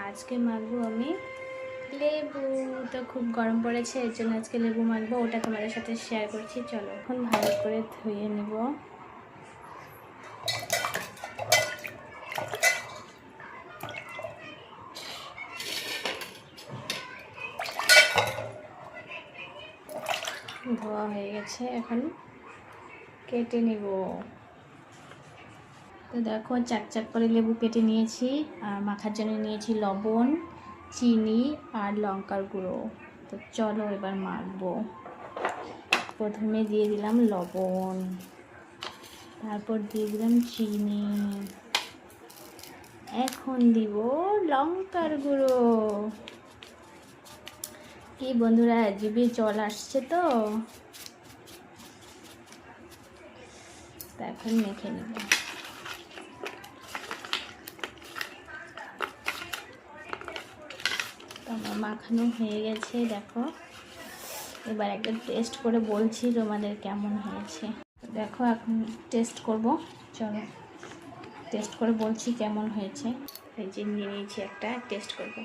আজকে মাখবো আমি লেবু। তো খুব গরম পড়েছে, এর জন্য আজকে লেবু মাখবো, ওটা তোমাদের সাথে শেয়ার করছি। চলো এখন ভালো করে ধুয়ে নিব। ধোয়া হয়ে গেছে, এখন কেটে নিব। তো দেখো চাক চাক করে লেবু কেটে নিয়েছি, আর মাখার জন্য নিয়েছি লবণ, চিনি আর লঙ্কার গুঁড়ো। তো চলো এবার মাখবো। প্রথমে দিয়ে দিলাম লবণ, তারপর দিয়ে দিলাম চিনি, এখন দিব লঙ্কার গুঁড়ো। কি বন্ধুরা, জিভে জল আসছে তো এখন মেখে নেব। আমার মাখানো হয়ে গেছে, দেখো এবার একটা টেস্ট করে বলছি তোমাদের কেমন হয়েছে। দেখো এখন টেস্ট করব, চলো টেস্ট করে বলছি কেমন হয়েছে। এই যে নিয়ে নিয়েছি একটা, টেস্ট করব।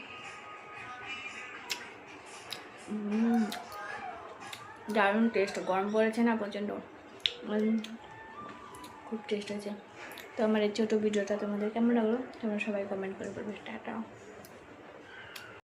দারুণ টেস্ট, গরম পড়েছে না প্রচণ্ড, খুব টেস্ট হয়েছে। তো আমার এই ছোটো ভিডিওটা তোমাদের কেমন লাগলো তোমরা সবাই কমেন্ট করে বলবে। টাটা।